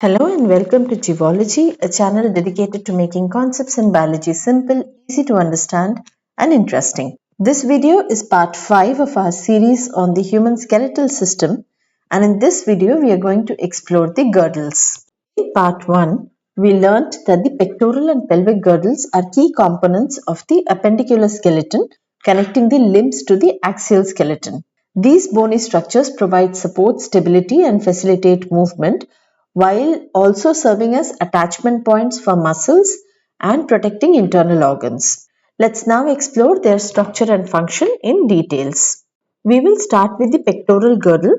Hello and welcome to Geology, a channel dedicated to making concepts in biology simple, easy to understand, and interesting. This video is part 5 of our series on the human skeletal system, and in this video, we are going to explore the girdles. In part 1, we learnt that the pectoral and pelvic girdles are key components of the appendicular skeleton connecting the limbs to the axial skeleton. These bony structures provide support, stability, and facilitate movement while also serving as attachment points for muscles and protecting internal organs. Let's now explore their structure and function in details. We will start with the pectoral girdle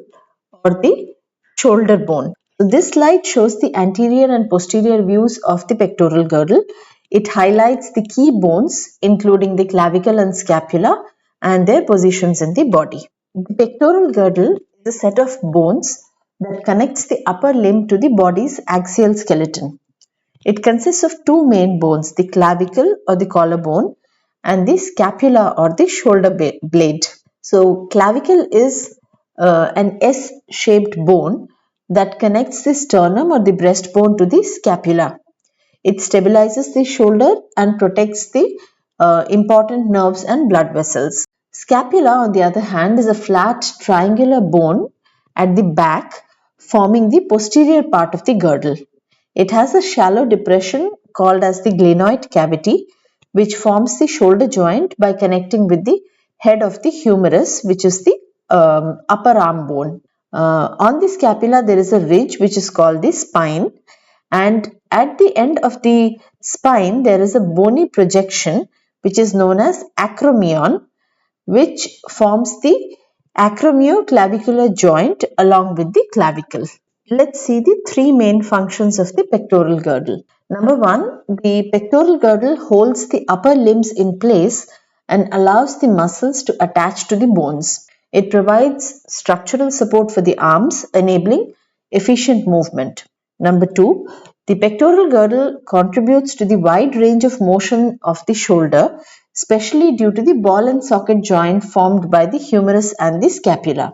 or the shoulder bone. This slide shows the anterior and posterior views of the pectoral girdle. It highlights the key bones including the clavicle and scapula and their positions in the body. The pectoral girdle is a set of bones that connects the upper limb to the body's axial skeleton. It consists of two main bones, the clavicle or the collarbone and the scapula or the shoulder blade. So, clavicle is an S-shaped bone that connects the sternum or the breastbone to the scapula. It stabilizes the shoulder and protects the important nerves and blood vessels. Scapula, on the other hand, is a flat triangular bone at the back forming the posterior part of the girdle. It has a shallow depression called as the glenoid cavity, which forms the shoulder joint by connecting with the head of the humerus, which is the upper arm bone. On the scapula, there is a ridge which is called the spine, and at the end of the spine, there is a bony projection which is known as acromion, which forms the acromioclavicular joint along with the clavicle. Let's see the three main functions of the pectoral girdle. Number one, the pectoral girdle holds the upper limbs in place and allows the muscles to attach to the bones. It provides structural support for the arms, enabling efficient movement. Number two, the pectoral girdle contributes to the wide range of motion of the shoulder, especially due to the ball and socket joint formed by the humerus and the scapula.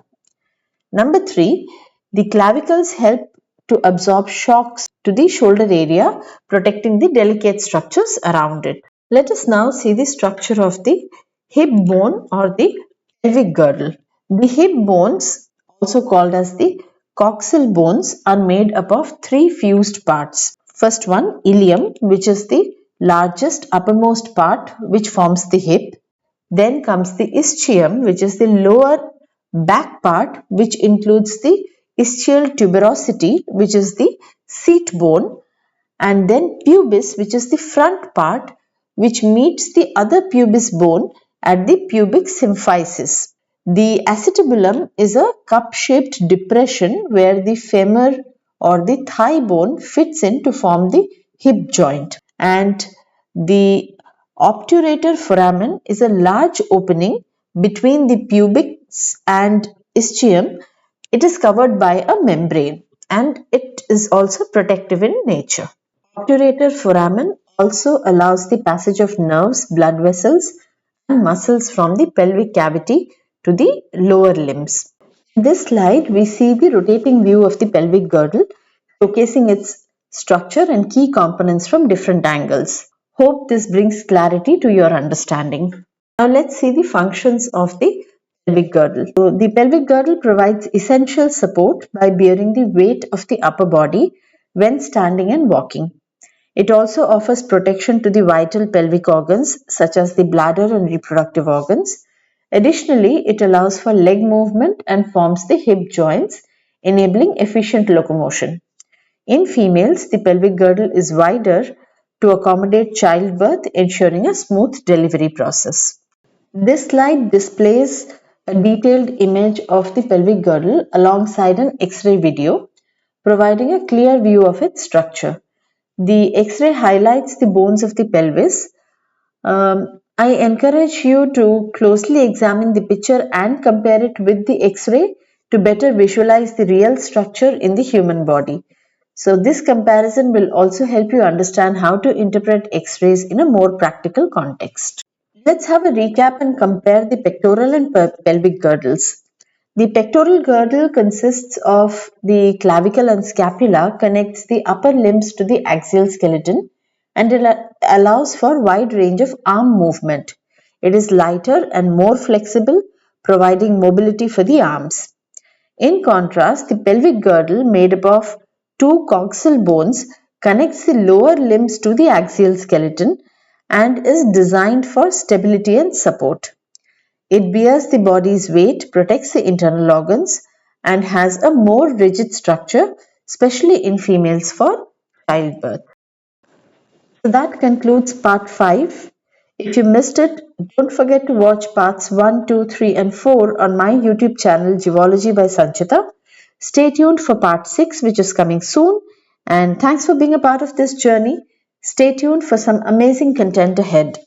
Number three, the clavicles help to absorb shocks to the shoulder area, protecting the delicate structures around it. Let us now see the structure of the hip bone or the pelvic girdle. The hip bones, also called as the coxal bones, are made up of three fused parts. First one, ilium, which is the largest uppermost part which forms the hip. Then comes the ischium, which is the lower back part, which includes the ischial tuberosity, which is the seat bone, and then pubis, which is the front part, which meets the other pubis bone at the pubic symphysis. The acetabulum is a cup-shaped depression where the femur or the thigh bone fits in to form the hip joint, and the obturator foramen is a large opening between the pubis and ischium. It is covered by a membrane and it is also protective in nature. Obturator foramen also allows the passage of nerves, blood vessels, and muscles from the pelvic cavity to the lower limbs. In this slide, we see the rotating view of the pelvic girdle, showcasing its structure and key components from different angles. Hope this brings clarity to your understanding. Now let's see the functions of the pelvic girdle. So the pelvic girdle provides essential support by bearing the weight of the upper body when standing and walking. It also offers protection to the vital pelvic organs such as the bladder and reproductive organs. Additionally, it allows for leg movement and forms the hip joints, enabling efficient locomotion. In females, the pelvic girdle is wider to accommodate childbirth, ensuring a smooth delivery process. This slide displays a detailed image of the pelvic girdle alongside an X-ray video, providing a clear view of its structure. The X-ray highlights the bones of the pelvis. I encourage you to closely examine the picture and compare it with the X-ray to better visualize the real structure in the human body. So this comparison will also help you understand how to interpret X-rays in a more practical context. Let's have a recap and compare the pectoral and pelvic girdles. The pectoral girdle consists of the clavicle and scapula, connects the upper limbs to the axial skeleton, and it allows for wide range of arm movement. It is lighter and more flexible, providing mobility for the arms. In contrast, the pelvic girdle, made up of two coxal bones, connects the lower limbs to the axial skeleton and is designed for stability and support. It bears the body's weight, protects the internal organs, and has a more rigid structure, especially in females for childbirth. So that concludes part 5. If you missed it, don't forget to watch parts 1, 2, 3, and 4 on my YouTube channel Givology by Sanchita. Stay tuned for part 6, which is coming soon. And thanks for being a part of this journey. Stay tuned for some amazing content ahead.